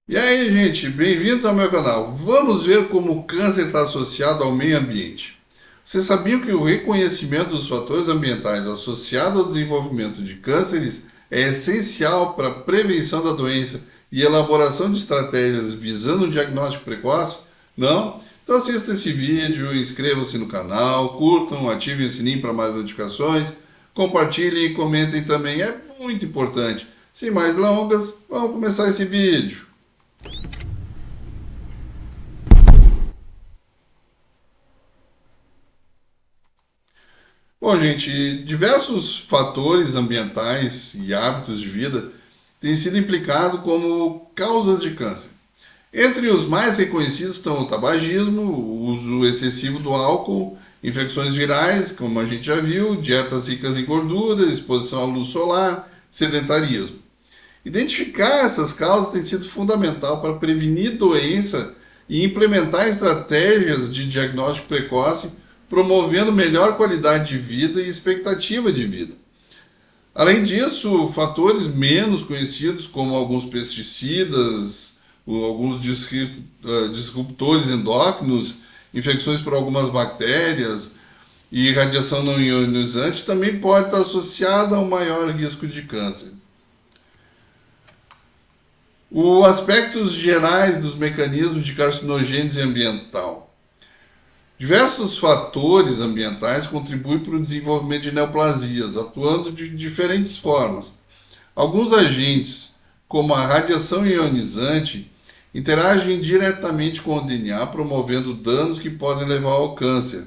E aí, gente, bem-vindos ao meu canal. Vamos ver como o câncer está associado ao meio ambiente. Vocês sabiam que o reconhecimento dos fatores ambientais associado ao desenvolvimento de cânceres é essencial para a prevenção da doença e elaboração de estratégias visando o diagnóstico precoce? Não? Então assista esse vídeo, inscrevam-se no canal, curtam, ativem o sininho para mais notificações, compartilhem e comentem também, é muito importante. Sem mais delongas, vamos começar esse vídeo. Bom, gente, diversos fatores ambientais e hábitos de vida têm sido implicados como causas de câncer. Entre os mais reconhecidos estão o tabagismo, o uso excessivo do álcool, infecções virais, como a gente já viu, dietas ricas em gordura, exposição à luz solar, sedentarismo. Identificar essas causas tem sido fundamental para prevenir doença e implementar estratégias de diagnóstico precoce, promovendo melhor qualidade de vida e expectativa de vida. Além disso, fatores menos conhecidos, como alguns pesticidas, alguns disruptores endócrinos, infecções por algumas bactérias e radiação não ionizante, também pode estar associada a um maior risco de câncer. Os aspectos gerais dos mecanismos de carcinogênese ambiental. Diversos fatores ambientais contribuem para o desenvolvimento de neoplasias, atuando de diferentes formas. Alguns agentes, como a radiação ionizante, interagem diretamente com o DNA, promovendo danos que podem levar ao câncer.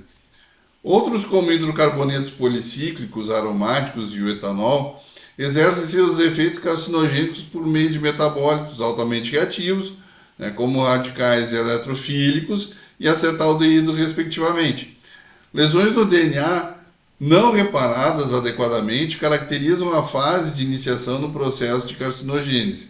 Outros, como hidrocarbonetos policíclicos, aromáticos e o etanol, exercem seus efeitos carcinogênicos por meio de metabólitos altamente reativos, né, como radicais eletrofílicos e acetaldeído, respectivamente. Lesões no DNA não reparadas adequadamente caracterizam a fase de iniciação no processo de carcinogênese.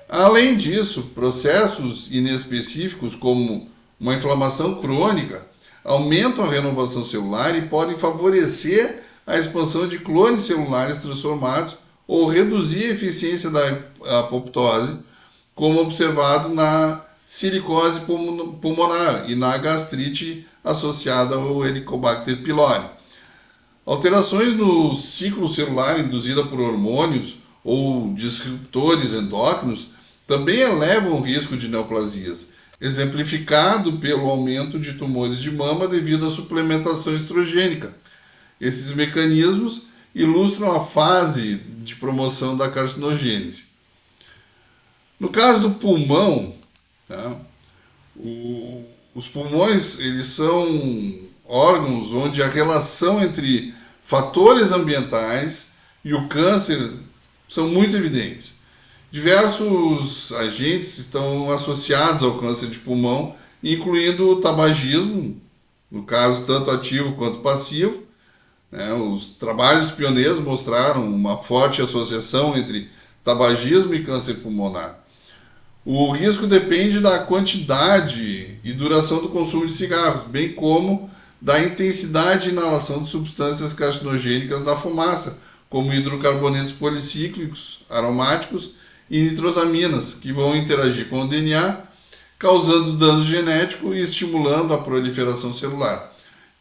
Além disso, processos inespecíficos, como uma inflamação crônica, aumentam a renovação celular e podem favorecer a expansão de clones celulares transformados ou reduzir a eficiência da apoptose, como observado na silicose pulmonar e na gastrite associada ao Helicobacter pylori. Alterações no ciclo celular induzida por hormônios ou disruptores endócrinos também elevam o risco de neoplasias, exemplificado pelo aumento de tumores de mama devido à suplementação estrogênica. Esses mecanismos ilustram a fase de promoção da carcinogênese. No caso do pulmão, tá, os pulmões eles são órgãos onde a relação entre fatores ambientais e o câncer são muito evidentes. Diversos agentes estão associados ao câncer de pulmão, incluindo o tabagismo, no caso tanto ativo quanto passivo, né? Os trabalhos pioneiros mostraram uma forte associação entre tabagismo e câncer pulmonar. O risco depende da quantidade e duração do consumo de cigarros, bem como da intensidade de inalação de substâncias carcinogênicas da fumaça, como hidrocarbonetos policíclicos, aromáticos e nitrosaminas, que vão interagir com o DNA, causando dano genético e estimulando a proliferação celular.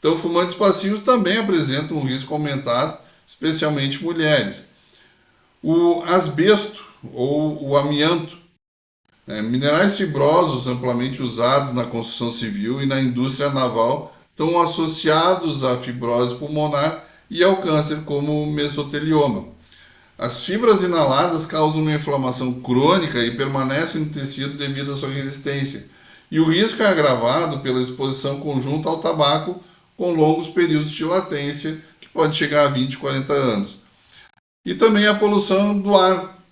Então, fumantes passivos também apresentam um risco aumentado, especialmente mulheres. O asbesto ou o amianto, minerais fibrosos amplamente usados na construção civil e na indústria naval estão associados à fibrose pulmonar e ao câncer, como o mesotelioma. As fibras inaladas causam uma inflamação crônica e permanecem no tecido devido à sua resistência. E o risco é agravado pela exposição conjunta ao tabaco com longos períodos de latência, que pode chegar a 20, 40 anos. E também a poluição do ar.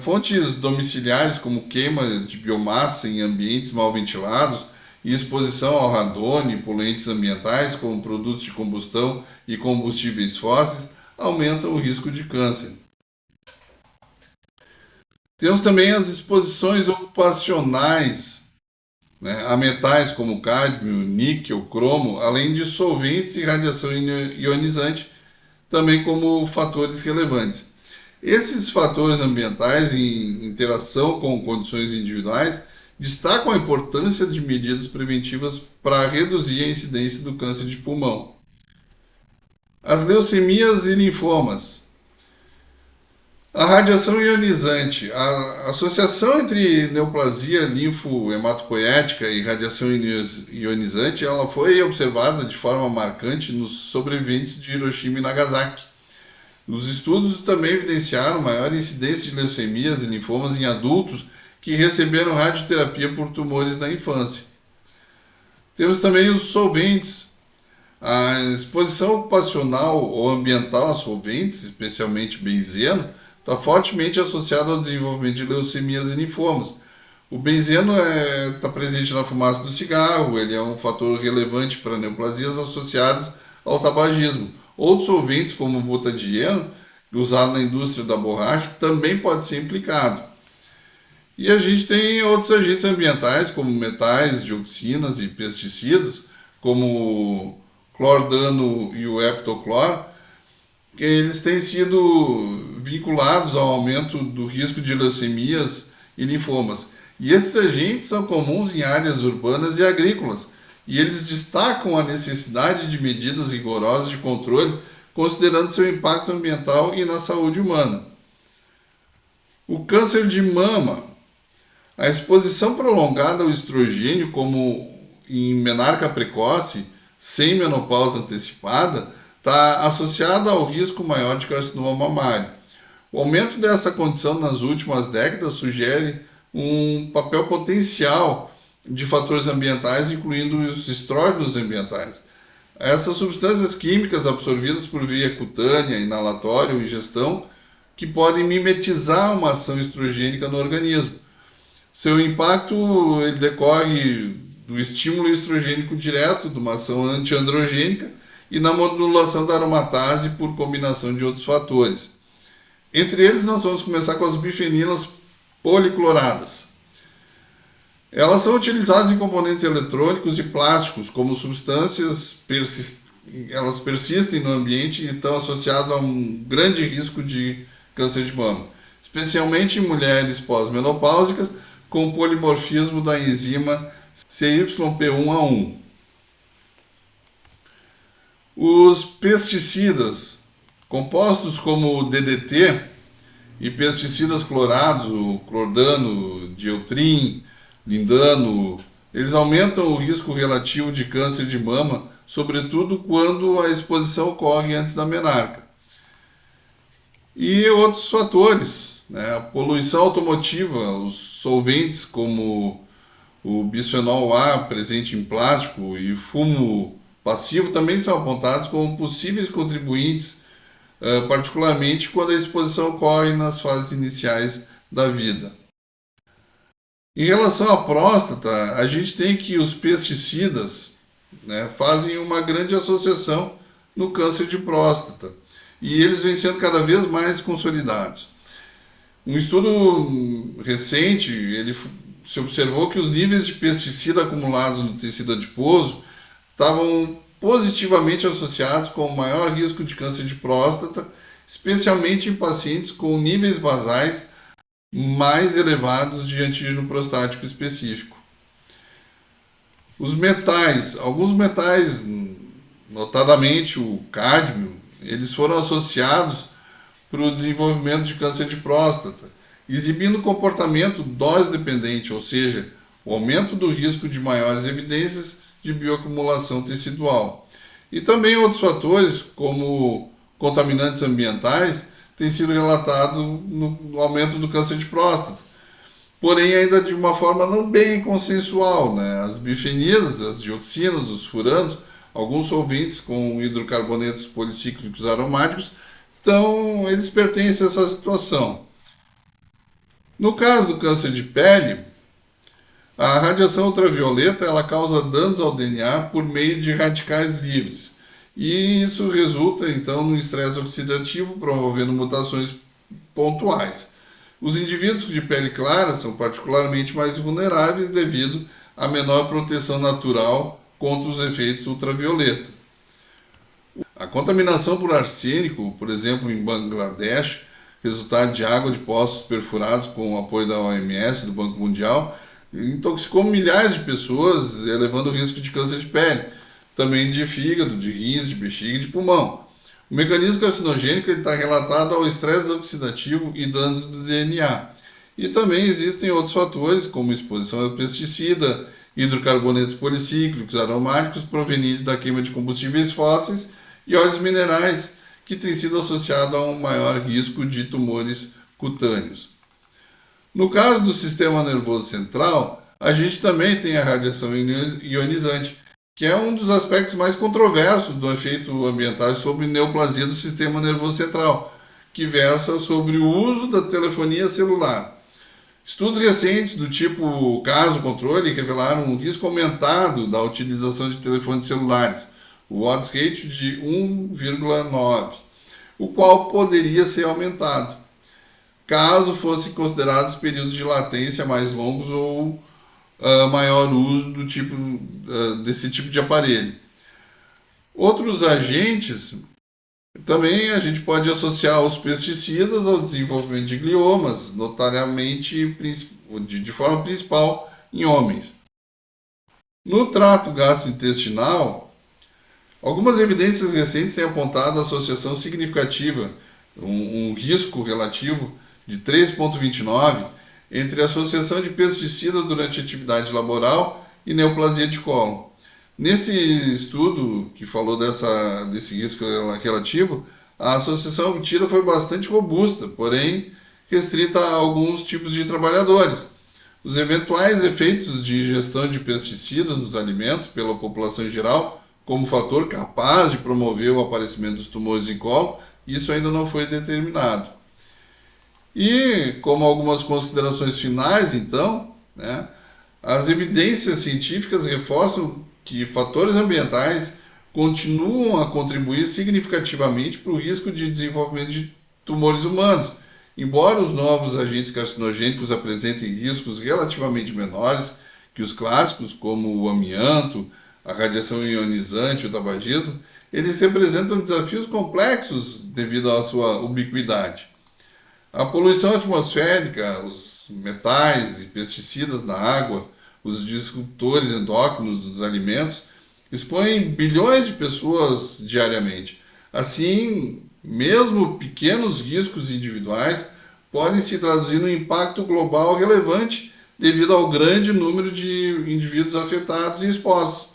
Fontes domiciliares, como queima de biomassa em ambientes mal ventilados e exposição ao radone e poluentes ambientais, como produtos de combustão e combustíveis fósseis, aumentam o risco de câncer. Temos também as exposições ocupacionais, né, a metais como cádmio, níquel, cromo, além de solventes e radiação ionizante, também como fatores relevantes. Esses fatores ambientais, em interação com condições individuais, destacam a importância de medidas preventivas para reduzir a incidência do câncer de pulmão. As leucemias e linfomas. A radiação ionizante. A associação entre neoplasia linfohematopoética e radiação ionizante ela foi observada de forma marcante nos sobreviventes de Hiroshima e Nagasaki. Os estudos também evidenciaram maior incidência de leucemias e linfomas em adultos que receberam radioterapia por tumores na infância. Temos também os solventes. A exposição ocupacional ou ambiental a solventes, especialmente benzeno, está fortemente associada ao desenvolvimento de leucemias e linfomas. O benzeno está presente na fumaça do cigarro, ele é um fator relevante para neoplasias associadas ao tabagismo. Outros solventes, como o butadieno, usado na indústria da borracha, também pode ser implicado. E a gente tem outros agentes ambientais, como metais, dioxinas e pesticidas, como o clordano e o heptaclor, que eles têm sido vinculados ao aumento do risco de leucemias e linfomas. E esses agentes são comuns em áreas urbanas e agrícolas, e eles destacam a necessidade de medidas rigorosas de controle, considerando seu impacto ambiental e na saúde humana. O câncer de mama. A exposição prolongada ao estrogênio, como em menarca precoce, sem menopausa antecipada, está associada ao risco maior de carcinoma mamário. O aumento dessa condição nas últimas décadas sugere um papel potencial de fatores ambientais, incluindo os estrógenos ambientais. Essas substâncias químicas absorvidas por via cutânea, inalatória ou ingestão, que podem mimetizar uma ação estrogênica no organismo. Seu impacto ele decorre do estímulo estrogênico direto, de uma ação antiandrogênica, e na modulação da aromatase por combinação de outros fatores. Entre eles, nós vamos começar com as bifenilas policloradas. Elas são utilizadas em componentes eletrônicos e plásticos como substâncias elas persistem no ambiente e estão associadas a um grande risco de câncer de mama, especialmente em mulheres pós-menopáusicas com polimorfismo da enzima CYP1A1. Os pesticidas, compostos como o DDT e pesticidas clorados, o clordano, dieldrin, lindano, eles aumentam o risco relativo de câncer de mama, sobretudo quando a exposição ocorre antes da menarca. E outros fatores, né? A poluição automotiva, os solventes como o bisfenol A presente em plástico e fumo passivo também são apontados como possíveis contribuintes, particularmente quando a exposição ocorre nas fases iniciais da vida. Em relação à próstata, a gente tem que os pesticidas, né, fazem uma grande associação no câncer de próstata e eles vêm sendo cada vez mais consolidados. Um estudo recente, se observou que os níveis de pesticida acumulados no tecido adiposo estavam positivamente associados com o maior risco de câncer de próstata, especialmente em pacientes com níveis basais mais elevados de antígeno prostático específico. Os metais, alguns metais, notadamente o cádmio, eles foram associados para o desenvolvimento de câncer de próstata, exibindo comportamento dose-dependente, ou seja, o aumento do risco de maiores evidências de bioacumulação tecidual. E também outros fatores, como contaminantes ambientais, têm sido relatados no aumento do câncer de próstata. Porém, ainda de uma forma não bem consensual, né? As bifenilas, as dioxinas, os furanos, alguns solventes com hidrocarbonetos policíclicos aromáticos, então eles pertencem a essa situação. No caso do câncer de pele, a radiação ultravioleta ela causa danos ao DNA por meio de radicais livres. E isso resulta, então, no estresse oxidativo, promovendo mutações pontuais. Os indivíduos de pele clara são particularmente mais vulneráveis devido à menor proteção natural contra os efeitos ultravioleta. A contaminação por arsênico, por exemplo, em Bangladesh, resultado de água de poços perfurados com o apoio da OMS, do Banco Mundial, intoxicou milhares de pessoas, elevando o risco de câncer de pele, também de fígado, de rins, de bexiga e de pulmão. O mecanismo carcinogênico está relatado ao estresse oxidativo e danos do DNA. E também existem outros fatores, como exposição a pesticida, hidrocarbonetos policíclicos, aromáticos provenientes da queima de combustíveis fósseis e óleos minerais, que têm sido associados a um maior risco de tumores cutâneos. No caso do sistema nervoso central, a gente também tem a radiação ionizante, que é um dos aspectos mais controversos do efeito ambiental sobre neoplasia do sistema nervoso central, que versa sobre o uso da telefonia celular. Estudos recentes do tipo caso-controle revelaram um risco aumentado da utilização de telefones celulares, o odds ratio de 1,9, o qual poderia ser aumentado, caso fossem considerados períodos de latência mais longos ou maior uso desse tipo de aparelho. Outros agentes também a gente pode associar os pesticidas ao desenvolvimento de gliomas, notariamente de forma principal em homens. No trato gastrointestinal, algumas evidências recentes têm apontado a associação significativa, um risco relativo de 3,29 entre a associação de pesticida durante a atividade laboral e neoplasia de cólon. Nesse estudo que falou desse risco relativo, a associação obtida foi bastante robusta, porém restrita a alguns tipos de trabalhadores. Os eventuais efeitos de ingestão de pesticidas nos alimentos pela população em geral, como fator capaz de promover o aparecimento dos tumores de cólon, isso ainda não foi determinado. E, como algumas considerações finais, então, as evidências científicas reforçam que fatores ambientais continuam a contribuir significativamente para o risco de desenvolvimento de tumores humanos, embora os novos agentes carcinogênicos apresentem riscos relativamente menores que os clássicos, como o amianto, a radiação ionizante e o tabagismo. Eles representam desafios complexos devido à sua ubiquidade. A poluição atmosférica, os metais e pesticidas na água, os disruptores endócrinos dos alimentos, expõem bilhões de pessoas diariamente. Assim, mesmo pequenos riscos individuais podem se traduzir num impacto global relevante devido ao grande número de indivíduos afetados e expostos.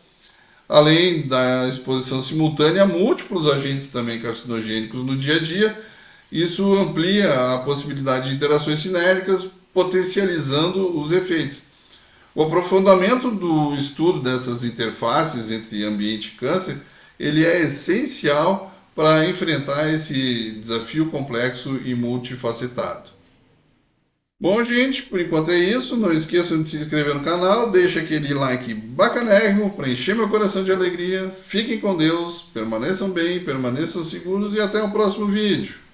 Além da exposição simultânea a múltiplos agentes também carcinogênicos no dia a dia, isso amplia a possibilidade de interações sinérgicas, potencializando os efeitos. O aprofundamento do estudo dessas interfaces entre ambiente e câncer, ele é essencial para enfrentar esse desafio complexo e multifacetado. Bom, gente, por enquanto é isso. Não esqueçam de se inscrever no canal, deixa aquele like bacanérrimo para encher meu coração de alegria. Fiquem com Deus, permaneçam bem, permaneçam seguros e até o próximo vídeo.